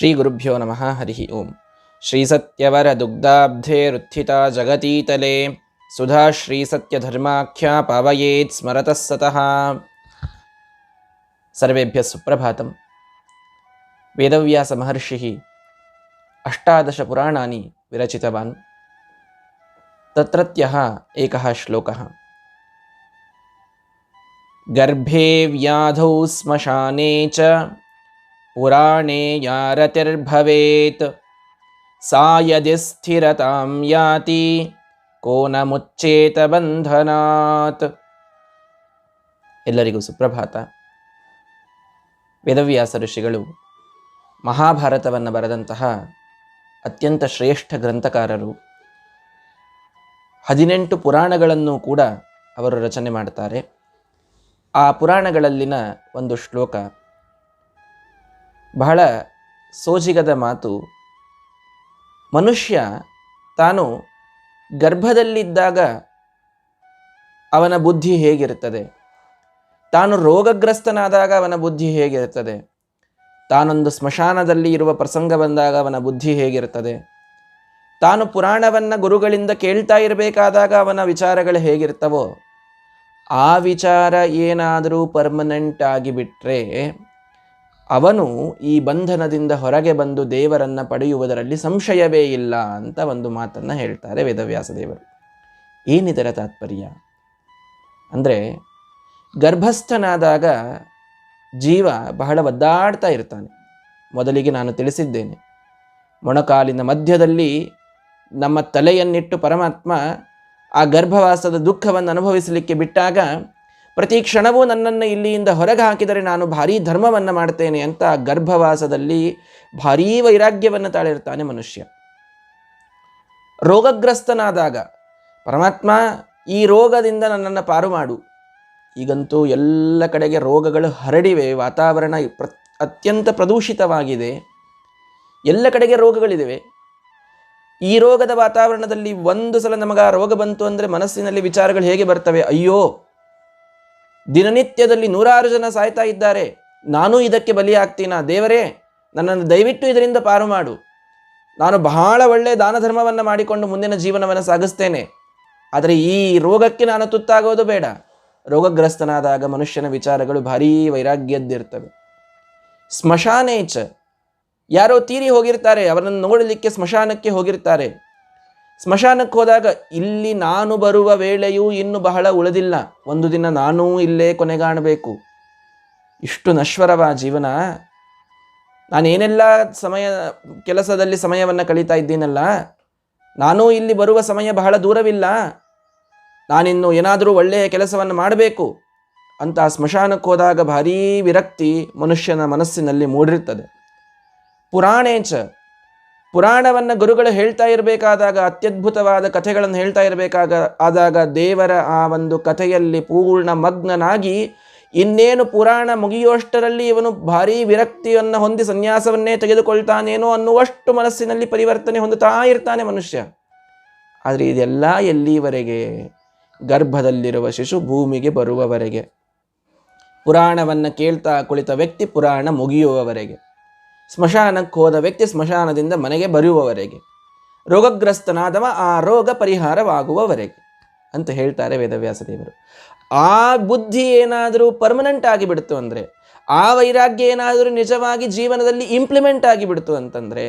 ಶ್ರೀ ಗುರುಭ್ಯೋ ನಮಃ. ಹರಿ ಓಂ. ಶ್ರೀ ಸತ್ಯವರ ದುಗ್ಧಾಬ್ಧೇ ರುತ್ಥಿತಾ ಜಗತೀತಲೆ ಸುಧಾ ಶ್ರೀ ಸತ್ಯ ಧರ್ಮಾಖ್ಯ ಪಾವಯೇತ್ ಸ್ಮರತಃ ಸತಃ. ಸರ್ವೇಭ್ಯಃ ಸುಪ್ರಭಾತಂ. ವೇದವ್ಯಾಸ ಮಹರ್ಷಿಃ ಅಷ್ಟಾದಶ ಪುರಾಣಾನಿ ವಿರಚಿತವಾನ್. ತತ್ರತ್ಯಃ ಏಕಃ ಶ್ಲೋಕಃ. ಗರ್ಭೇ ವ್ಯಾಧೌ ಸ್ಮಶಾನೇ ಚ ಪುರಾಣೇ ಯಾ ರತಿರ್ಭವೇತ್ ಸಾ ಯದಿ ಸ್ಥಿರತಾಂ ಯಾತಿ ಕೋ ನ ಮುಚ್ಚೇತ ಬಂಧನಾತ್. ಎಲ್ಲರಿಗೂ ಸುಪ್ರಭಾತ. ವೇದವ್ಯಾಸ ಋಷಿಗಳು ಮಹಾಭಾರತವನ್ನು ಬರೆದಂತಹ ಅತ್ಯಂತ ಶ್ರೇಷ್ಠ ಗ್ರಂಥಕಾರರು. 18 ಪುರಾಣಗಳನ್ನು ಕೂಡ ಅವರು ರಚನೆ ಮಾಡ್ತಾರೆ. ಆ ಪುರಾಣಗಳಲ್ಲಿನ ಒಂದು ಶ್ಲೋಕ ಬಹಳ ಸೋಜಿಗದ ಮಾತು. ಮನುಷ್ಯ ತಾನು ಗರ್ಭದಲ್ಲಿದ್ದಾಗ ಅವನ ಬುದ್ಧಿ ಹೇಗಿರುತ್ತದೆ, ತಾನು ರೋಗಗ್ರಸ್ತನಾದಾಗ ಅವನ ಬುದ್ಧಿ ಹೇಗಿರುತ್ತದೆ, ತಾನೊಂದು ಸ್ಮಶಾನದಲ್ಲಿ ಇರುವ ಪ್ರಸಂಗ ಬಂದಾಗ ಅವನ ಬುದ್ಧಿ ಹೇಗಿರುತ್ತದೆ, ತಾನು ಪುರಾಣವನ್ನು ಗುರುಗಳಿಂದ ಕೇಳ್ತಾ ಇರಬೇಕಾದಾಗ ಅವನ ವಿಚಾರಗಳು ಹೇಗಿರ್ತವೋ, ಆ ವಿಚಾರ ಏನಾದರೂ ಪರ್ಮನೆಂಟ್ ಆಗಿಬಿಟ್ರೆ ಅವನು ಈ ಬಂಧನದಿಂದ ಹೊರಗೆ ಬಂದು ದೇವರನ್ನು ಪಡೆಯುವುದರಲ್ಲಿ ಸಂಶಯವೇ ಇಲ್ಲ ಅಂತ ಒಂದು ಮಾತನ್ನು ಹೇಳ್ತಾರೆ ವೇದವ್ಯಾಸ ದೇವರು. ಏನಿದರ ತಾತ್ಪರ್ಯ ಅಂದರೆ, ಗರ್ಭಸ್ಥನಾದಾಗ ಜೀವ ಬಹಳ ಒದ್ದಾಡ್ತಾ ಇರ್ತಾನೆ. ಮೊದಲಿಗೆ ನಾನು ತಿಳಿಸಿದ್ದೇನೆ, ಮೊಣಕಾಲಿನ ಮಧ್ಯದಲ್ಲಿ ನಮ್ಮ ತಲೆಯನ್ನಿಟ್ಟು ಪರಮಾತ್ಮ ಆ ಗರ್ಭವಾಸದ ದುಃಖವನ್ನು ಅನುಭವಿಸಲಿಕ್ಕೆ ಬಿಟ್ಟಾಗ ಪ್ರತಿ ಕ್ಷಣವೂ ನನ್ನನ್ನು ಇಲ್ಲಿಯಿಂದ ಹೊರಗೆ ಹಾಕಿದರೆ ನಾನು ಭಾರೀ ಧರ್ಮವನ್ನು ಮಾಡ್ತೇನೆ ಅಂತ ಗರ್ಭವಾಸದಲ್ಲಿ ಭಾರೀ ವೈರಾಗ್ಯವನ್ನು ತಾಳಿರ್ತಾನೆ ಮನುಷ್ಯ. ರೋಗಗ್ರಸ್ತನಾದಾಗ ಪರಮಾತ್ಮ ಈ ರೋಗದಿಂದ ನನ್ನನ್ನು ಪಾರು ಮಾಡು. ಈಗಂತೂ ಎಲ್ಲ ಕಡೆಗೆ ರೋಗಗಳು ಹರಡಿವೆ, ವಾತಾವರಣ ಅತ್ಯಂತ ಪ್ರದೂಷಿತವಾಗಿದೆ, ಎಲ್ಲ ಕಡೆಗೆ ರೋಗಗಳಿವೆ. ಈ ರೋಗದ ವಾತಾವರಣದಲ್ಲಿ ಒಂದು ಸಲ ನಮಗೆ ಆ ರೋಗ ಬಂತು ಅಂದರೆ ಮನಸ್ಸಿನಲ್ಲಿ ವಿಚಾರಗಳು ಹೇಗೆ ಬರ್ತವೆ? ಅಯ್ಯೋ, ದಿನನಿತ್ಯದಲ್ಲಿ 100 ಜನ ಸಾಯ್ತಾ ಇದ್ದಾರೆ, ನಾನೂ ಇದಕ್ಕೆ ಬಲಿಯಾಗ್ತೀನಾ? ದೇವರೇ, ನನ್ನನ್ನು ದಯವಿಟ್ಟು ಇದರಿಂದ ಪಾರು ಮಾಡು. ನಾನು ಬಹಳ ಒಳ್ಳೆಯ ದಾನ ಧರ್ಮವನ್ನು ಮಾಡಿಕೊಂಡು ಮುಂದಿನ ಜೀವನವನ್ನು ಸಾಗಿಸ್ತೇನೆ, ಆದರೆ ಈ ರೋಗಕ್ಕೆ ನಾನು ತುತ್ತಾಗೋದು ಬೇಡ. ರೋಗಗ್ರಸ್ತನಾದಾಗ ಮನುಷ್ಯನ ವಿಚಾರಗಳು ಭಾರೀ ವೈರಾಗ್ಯದ್ದಿರ್ತವೆ. ಸ್ಮಶಾನೇಚ, ಯಾರೋ ತೀರಿ ಹೋಗಿರ್ತಾರೆ, ಅವರನ್ನು ನೋಡಲಿಕ್ಕೆ ಸ್ಮಶಾನಕ್ಕೆ ಹೋಗಿರ್ತಾರೆ. ಸ್ಮಶಾನಕ್ಕೆ ಹೋದಾಗ ಇಲ್ಲಿ ನಾನು ಬರುವ ವೇಳೆಯೂ ಇನ್ನು ಬಹಳ ಉಳಿದಿಲ್ಲ, ಒಂದು ದಿನ ನಾನೂ ಇಲ್ಲೇ ಕೊನೆಗಾಣಬೇಕು. ಇಷ್ಟು ನಶ್ವರವ ಜೀವನ. ನಾನೇನೆಲ್ಲ ಕೆಲಸದಲ್ಲಿ ಸಮಯವನ್ನು ಕಳೀತಾ ಇದ್ದೀನಲ್ಲ, ನಾನೂ ಇಲ್ಲಿ ಬರುವ ಸಮಯ ಬಹಳ ದೂರವಿಲ್ಲ, ನಾನಿನ್ನು ಏನಾದರೂ ಒಳ್ಳೆಯ ಕೆಲಸವನ್ನು ಮಾಡಬೇಕು ಅಂತ ಸ್ಮಶಾನಕ್ಕೆ ಹೋದಾಗ ಭಾರೀ ವಿರಕ್ತಿ ಮನುಷ್ಯನ ಮನಸ್ಸಿನಲ್ಲಿ ಮೂಡಿರ್ತದೆ. ಪುರಾಣೇಚ, ಪುರಾಣವನ್ನು ಗುರುಗಳು ಹೇಳ್ತಾ ಇರಬೇಕಾದಾಗ, ಅತ್ಯದ್ಭುತವಾದ ಕಥೆಗಳನ್ನು ಹೇಳ್ತಾ ಆದಾಗ ದೇವರ ಆ ಒಂದು ಕಥೆಯಲ್ಲಿ ಪೂರ್ಣ ಮಗ್ನನಾಗಿ ಇನ್ನೇನು ಪುರಾಣ ಮುಗಿಯುವಷ್ಟರಲ್ಲಿ ಇವನು ಭಾರೀ ವಿರಕ್ತಿಯನ್ನು ಹೊಂದಿ ಸನ್ಯಾಸವನ್ನೇ ತೆಗೆದುಕೊಳ್ತಾನೇನೋ ಅನ್ನುವಷ್ಟು ಮನಸ್ಸಿನಲ್ಲಿ ಪರಿವರ್ತನೆ ಹೊಂದುತ್ತಾ ಇರ್ತಾನೆ ಮನುಷ್ಯ. ಆದರೆ ಇದೆಲ್ಲ ಎಲ್ಲಿವರೆಗೆ? ಗರ್ಭದಲ್ಲಿರುವ ಶಿಶು ಭೂಮಿಗೆ ಬರುವವರೆಗೆ. ಪುರಾಣವನ್ನು ಕೇಳ್ತಾ ಕುಳಿತ ವ್ಯಕ್ತಿ ಪುರಾಣ ಮುಗಿಯುವವರೆಗೆ, ಸ್ಮಶಾನಕ್ಕೆ ಹೋದ ವ್ಯಕ್ತಿ ಸ್ಮಶಾನದಿಂದ ಮನೆಗೆ ಬರುವವರೆಗೆ, ರೋಗಗ್ರಸ್ತನಾದವ ಆ ರೋಗ ಪರಿಹಾರವಾಗುವವರೆಗೆ ಅಂತ ಹೇಳ್ತಾರೆ ವೇದವ್ಯಾಸ ದೇವರು. ಆ ಬುದ್ಧಿ ಏನಾದರೂ ಪರ್ಮನೆಂಟ್ ಆಗಿಬಿಡ್ತು ಅಂದರೆ, ಆ ವೈರಾಗ್ಯ ಏನಾದರೂ ನಿಜವಾಗಿ ಜೀವನದಲ್ಲಿ ಇಂಪ್ಲಿಮೆಂಟ್ ಆಗಿಬಿಡ್ತು ಅಂತಂದರೆ,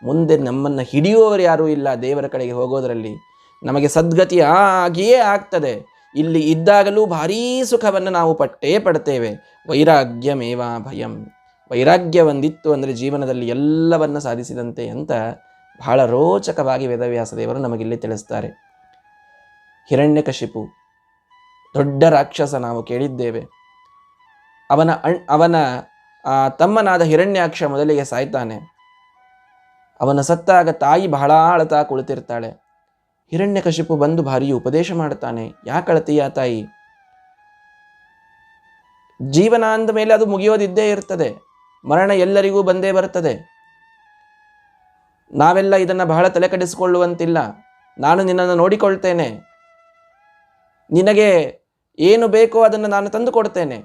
ಮುಂದೆ ನಮ್ಮನ್ನು ಹಿಡಿಯುವವರು ಯಾರೂ ಇಲ್ಲ ದೇವರ ಕಡೆಗೆ ಹೋಗೋದರಲ್ಲಿ. ನಮಗೆ ಸದ್ಗತಿ ಆಗಿಯೇ ಆಗ್ತದೆ. ಇಲ್ಲಿ ಇದ್ದಾಗಲೂ ಭಾರೀ ಸುಖವನ್ನು ನಾವು ಪಡ್ತೇವೆ. ವೈರಾಗ್ಯಮೇವಾ ಭಯಂ. ವೈರಾಗ್ಯ ಒಂದಿತ್ತು ಅಂದರೆ ಜೀವನದಲ್ಲಿ ಎಲ್ಲವನ್ನ ಸಾಧಿಸಿದಂತೆ ಅಂತ ಬಹಳ ರೋಚಕವಾಗಿ ವೇದವ್ಯಾಸ ದೇವರು ನಮಗಿಲ್ಲಿ ತಿಳಿಸ್ತಾರೆ. ಹಿರಣ್ಯಕಶಿಪು ದೊಡ್ಡ ರಾಕ್ಷಸ, ನಾವು ಕೇಳಿದ್ದೇವೆ. ಅವನ ತಮ್ಮನಾದ ಹಿರಣ್ಯಾಕ್ಷ ಮೊದಲಿಗೆ ಸಾಯ್ತಾನೆ. ಅವನ ಸತ್ತಾಗ ತಾಯಿ ಬಹಳ ಅಳತಾ ಕುಳಿತಿರ್ತಾಳೆ. ಹಿರಣ್ಯಕಶಿಪು ಬಂದು ಭಾರೀ ಉಪದೇಶ ಮಾಡ್ತಾನೆ. ಯಾಕೆ ಅಳತೀಯ ತಾಯಿ? ಜೀವನ ಅಂದ ಮೇಲೆ ಅದು ಮುಗಿಯೋದಿದ್ದೇ ಇರ್ತದೆ, ಮರಣ ಎಲ್ಲರಿಗೂ ಬಂದೇ ಬರ್ತದೆ. ನಾವೆಲ್ಲ ಇದನ್ನು ಬಹಳ ತಲೆ ಕೆಡಿಸಿಕೊಳ್ಳುವಂತಿಲ್ಲ. ನಾನು ನಿನ್ನನ್ನು ನೋಡಿಕೊಳ್ತೇನೆ, ನಿನಗೆ ಏನು ಬೇಕೋ ಅದನ್ನು ನಾನು ತಂದು ಕೊಡ್ತೇನೆ.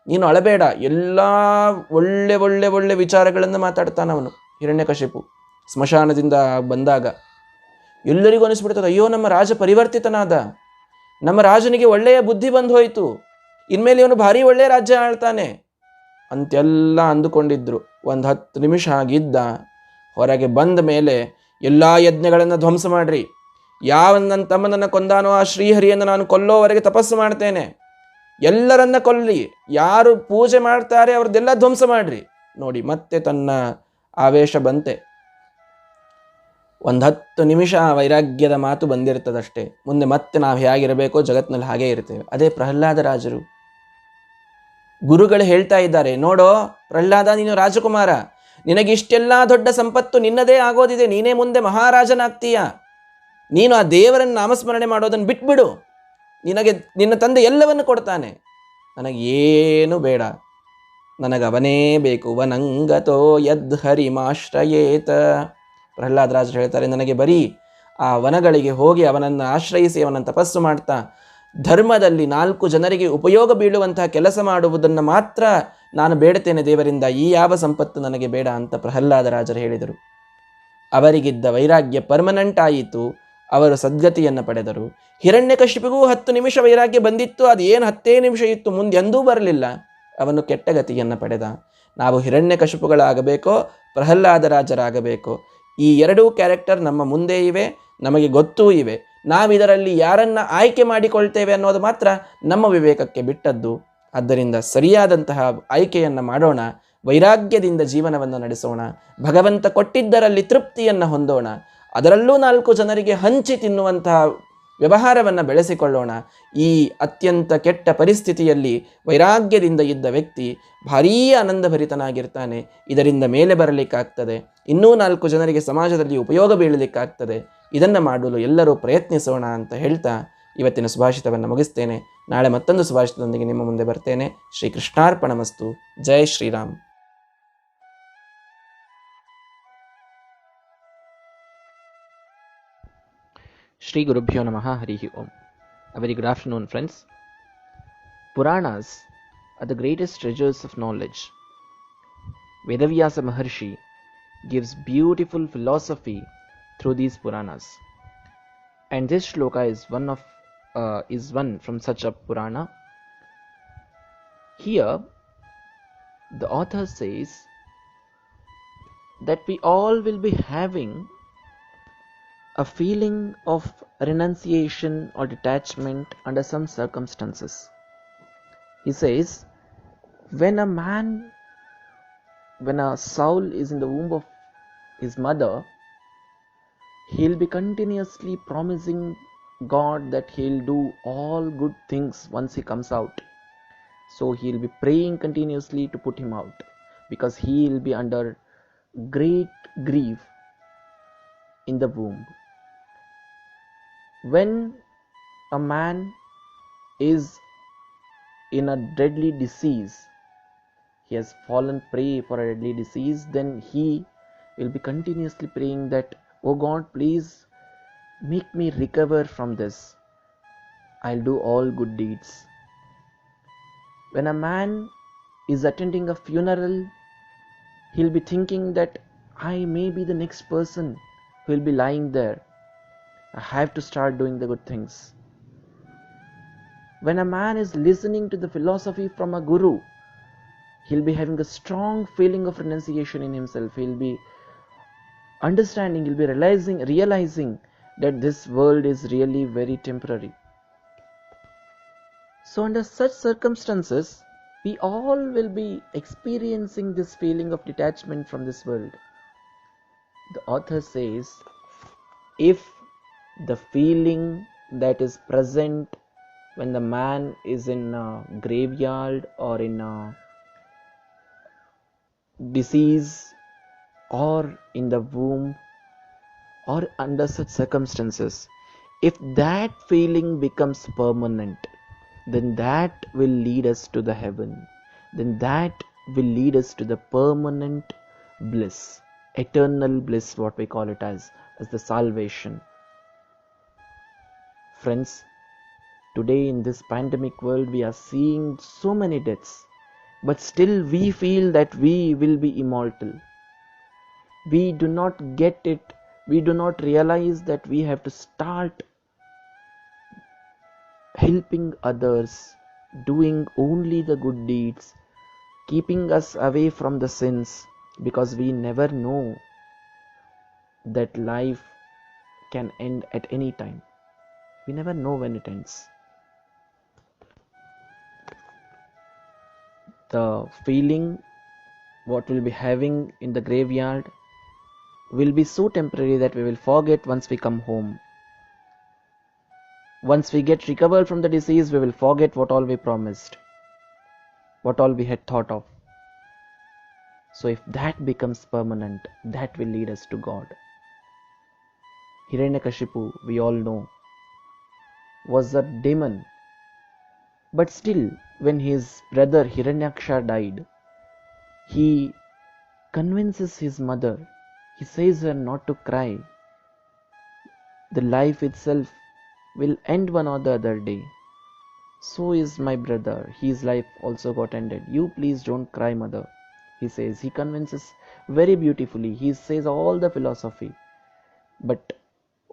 ನೀನು ಅಳಬೇಡ. ಎಲ್ಲ ಒಳ್ಳೆ ಒಳ್ಳೆ ಒಳ್ಳೆ ವಿಚಾರಗಳನ್ನು ಮಾತಾಡ್ತಾನವನು ಹಿರಣ್ಯಕಶಿಪು. ಸ್ಮಶಾನದಿಂದ ಬಂದಾಗ ಎಲ್ಲರಿಗೂ ಅನಿಸ್ಬಿಡ್ತದೆ, ಅಯ್ಯೋ ನಮ್ಮ ರಾಜ ಪರಿವರ್ತಿತನಾದ, ನಮ್ಮ ರಾಜನಿಗೆ ಒಳ್ಳೆಯ ಬುದ್ಧಿ ಬಂದು ಹೋಯಿತು, ಇನ್ಮೇಲೆ ಇವನು ಭಾರಿ ಒಳ್ಳೆಯ ರಾಜ್ಯ ಆಳ್ತಾನೆ ಅಂತೆಲ್ಲ ಅಂದುಕೊಂಡಿದ್ರು. 10 ನಿಮಿಷ ಆಗಿದ್ದ. ಹೊರಗೆ ಬಂದ ಮೇಲೆ ಎಲ್ಲ ಯಜ್ಞಗಳನ್ನು ಧ್ವಂಸ ಮಾಡ್ರಿ, ಯಾವ ನನ್ನ ತಮ್ಮನನ್ನು ಕೊಂದಾನೋ ಆ ಶ್ರೀಹರಿಯನ್ನು ನಾನು ಕೊಲ್ಲೋವರೆಗೆ ತಪಸ್ಸು ಮಾಡ್ತೇನೆ, ಎಲ್ಲರನ್ನ ಕೊಲ್ಲಿ, ಯಾರು ಪೂಜೆ ಮಾಡ್ತಾರೆ ಅವ್ರದ್ದೆಲ್ಲ ಧ್ವಂಸ ಮಾಡ್ರಿ. ನೋಡಿ ಮತ್ತೆ ತನ್ನ ಆವೇಶ ಬಂತೆ. 10 ನಿಮಿಷ ವೈರಾಗ್ಯದ ಮಾತು ಬಂದಿರ್ತದಷ್ಟೇ. ಮುಂದೆ ಮತ್ತೆ ನಾವು ಹೇಗಿರಬೇಕೋ ಜಗತ್ತಿನಲ್ಲಿ ಹಾಗೇ ಇರ್ತೇವೆ. ಅದೇ ಪ್ರಹ್ಲಾದ ರಾಜರು. ಗುರುಗಳು ಹೇಳ್ತಾ ಇದ್ದಾರೆ, ನೋಡೋ ಪ್ರಹ್ಲಾದ, ನೀನು ರಾಜಕುಮಾರ, ನಿನಗಿಷ್ಟೆಲ್ಲ ದೊಡ್ಡ ಸಂಪತ್ತು ನಿನ್ನದೇ ಆಗೋದಿದೆ, ನೀನೇ ಮುಂದೆ ಮಹಾರಾಜನಾಗ್ತೀಯ, ನೀನು ಆ ದೇವರನ್ನು ನಾಮಸ್ಮರಣೆ ಮಾಡೋದನ್ನು ಬಿಟ್ಬಿಡು, ನಿನ್ನ ತಂದೆ ಎಲ್ಲವನ್ನು ಕೊಡ್ತಾನೆ, ನನಗೇನು ಬೇಡ, ನನಗವನೇ ಬೇಕು. ವನಂಗತೋ ಯದ್ ಹರಿಮಾಶ್ರಯೇತ. ಪ್ರಹ್ಲಾದ ರಾಜರು ಹೇಳ್ತಾರೆ, ನನಗೆ ಬರೀ ಆ ವನಗಳಿಗೆ ಹೋಗಿ ಅವನನ್ನು ಆಶ್ರಯಿಸಿ ಅವನನ್ನು ತಪಸ್ಸು ಮಾಡ್ತಾ ಧರ್ಮದಲ್ಲಿ 4 ಜನರಿಗೆ ಉಪಯೋಗ ಬೀಳುವಂತಹ ಕೆಲಸ ಮಾಡುವುದನ್ನು ಮಾತ್ರ ನಾನು ಬೇಡ್ತೇನೆ ದೇವರಿಂದ, ಈ ಯಾವ ಸಂಪತ್ತು ನನಗೆ ಬೇಡ ಅಂತ ಪ್ರಹ್ಲಾದ ರಾಜರು ಹೇಳಿದರು. ಅವರಿಗಿದ್ದ ವೈರಾಗ್ಯ ಪರ್ಮನೆಂಟ್ ಆಯಿತು. ಅವರು ಸದ್ಗತಿಯನ್ನು ಪಡೆದರು. ಹಿರಣ್ಯಕಶಿಪಿಗೂ 10 ನಿಮಿಷ ವೈರಾಗ್ಯ ಬಂದಿತ್ತು. ಅದು ಏನು 10 ನಿಮಿಷ ಇತ್ತು, ಮುಂದೆ ಎಂದೂ ಬರಲಿಲ್ಲ. ಅವನು ಕೆಟ್ಟ ಗತಿಯನ್ನು ಪಡೆದ. ನಾವು ಹಿರಣ್ಯಕಶಿಪುಗಳಾಗಬೇಕೋ ಪ್ರಹ್ಲಾದ ರಾಜರಾಗಬೇಕೋ? ಈ 2 ಕ್ಯಾರೆಕ್ಟರ್ ನಮ್ಮ ಮುಂದೆ ಇವೆ, ನಮಗೆ ಗೊತ್ತೂ ಇವೆ. ನಾವಿದರಲ್ಲಿ ಯಾರನ್ನ ಆಯ್ಕೆ ಮಾಡಿಕೊಳ್ತೇವೆ ಅನ್ನೋದು ಮಾತ್ರ ನಮ್ಮ ವಿವೇಕಕ್ಕೆ ಬಿಟ್ಟದ್ದು. ಆದ್ದರಿಂದ ಸರಿಯಾದಂತಹ ಆಯ್ಕೆಯನ್ನು ಮಾಡೋಣ, ವೈರಾಗ್ಯದಿಂದ ಜೀವನವನ್ನು ನಡೆಸೋಣ, ಭಗವಂತ ಕೊಟ್ಟಿದ್ದರಲ್ಲಿ ತೃಪ್ತಿಯನ್ನು ಹೊಂದೋಣ, ಅದರಲ್ಲೂ 4 ಜನರಿಗೆ ಹಂಚಿ ತಿನ್ನುವಂತಹ ವ್ಯವಹಾರವನ್ನು ಬೆಳೆಸಿಕೊಳ್ಳೋಣ. ಈ ಅತ್ಯಂತ ಕೆಟ್ಟ ಪರಿಸ್ಥಿತಿಯಲ್ಲಿ ವೈರಾಗ್ಯದಿಂದ ಇದ್ದ ವ್ಯಕ್ತಿ ಭಾರೀ ಆನಂದಭರಿತನಾಗಿರ್ತಾನೆ. ಇದರಿಂದ ಮೇಲೆ ಬರಲಿಕ್ಕಾಗ್ತದೆ, ಇನ್ನೂ 4 ಜನರಿಗೆ ಸಮಾಜದಲ್ಲಿ ಉಪಯೋಗ ಬೀಳಲಿಕ್ಕಾಗ್ತದೆ. ಇದನ್ನು ಮಾಡಲು ಎಲ್ಲರೂ ಪ್ರಯತ್ನಿಸೋಣ ಅಂತ ಹೇಳ್ತಾ ಇವತ್ತಿನ ಸುಭಾಷಿತವನ್ನು ಮುಗಿಸ್ತೇನೆ. ನಾಳೆ ಮತ್ತೊಂದು ಸುಭಾಷಿತದೊಂದಿಗೆ ನಿಮ್ಮ ಮುಂದೆ ಬರ್ತೇನೆ. ಶ್ರೀ ಕೃಷ್ಣಾರ್ಪಣಮಸ್ತು. ಜೈ Shriram. Shri Gurubhyo Namaha Harihi Om. A very good afternoon, friends. Puranas are the greatest treasures of knowledge. Vedvyas Maharshi gives beautiful philosophy through these Puranas. And this shloka is one from such a Purana. Here, the author says that we all will be having a feeling of renunciation or detachment under some circumstances. He says, when a soul is in the womb of his mother, he'll be continuously promising God that he'll do all good things once he comes out. So he'll be praying continuously to put him out, because he'll be under great grief in the womb. When a man is in a deadly disease, he has fallen prey for a deadly disease, then he will be continuously praying that, oh God, please make me recover from this. I'll do all good deeds. When a man is attending a funeral, he'll be thinking that I may be the next person who will be lying there. I have to start doing the good things. When a man is listening to the philosophy from a guru, he'll be having a strong feeling of renunciation in himself. He'll be understanding, he'll be realizing that this world is really very temporary. So under such circumstances, we all will be experiencing this feeling of detachment from this world. The author says, if the feeling that is present when the man is in a graveyard or in a disease or in the womb or under such circumstances, if that feeling becomes permanent, then that will lead us to the heaven. Then that will lead us to the permanent bliss, eternal bliss, what we call it as the salvation. Friends, today in this pandemic world, we are seeing so many deaths. but still we feel that we will be immortal. We do not get it. We do not realize that we have to start helping others, doing only the good deeds, keeping us away from the sins, because we never know that life can end at any time. We never know when it ends. The feeling what we'll be having in the graveyard will be so temporary that we will forget once we come home. Once we get recovered from the disease, we will forget what all we promised, what all we had thought of. So if that becomes permanent, that will lead us to God. Hiranyakashipu, we all know, was a demon. But still, when his brother Hiranyaksha died, he convinces his mother. He says her not to cry. The life itself will end one or the other day. So is my brother. His life also got ended. You please don't cry, mother. He says. He convinces very beautifully. He says all the philosophy. But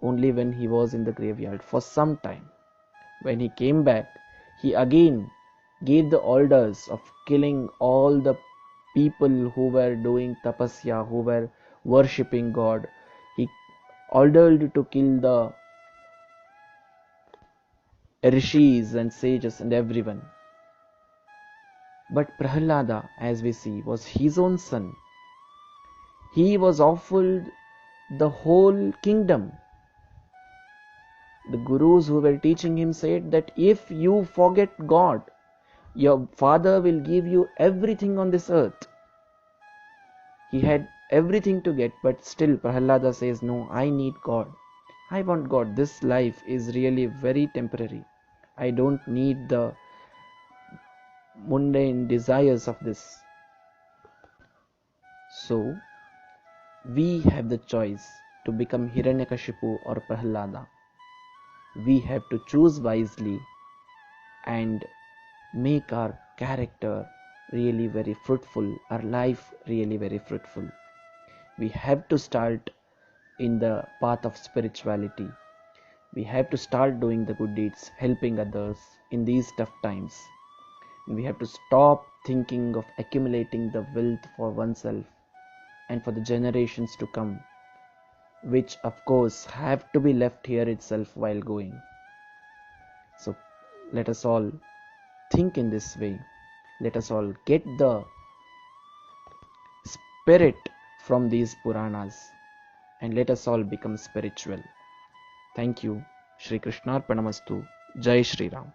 only when he was in the graveyard for some time. When he came back, he again gave the orders of killing all the people who were doing tapasya, who were worshipping God. He ordered to kill the rishis and sages and everyone. But Prahlada, as we see, was his own son. He was offered the whole kingdom. The gurus who were teaching him said that if you forget God, your father will give you everything on this earth. He had everything to get, but still Prahlada says, no, I need God. I want God. This life is really very temporary. I don't need the mundane desires of this. So, we have the choice to become Hiranyakashipu or Prahlada. We have to choose wisely and make our character really very fruitful, our life really very fruitful. We have to start in the path of spirituality. We have to start doing the good deeds, helping others in these tough times. And we have to stop thinking of accumulating the wealth for oneself and for the generations to come, which of course have to be left here itself while going. So let us all think in this way. Let us all get the spirit from these Puranas and let us all become spiritual. Thank you. Shri Krishnarpanamastu. Jai Shri Ram.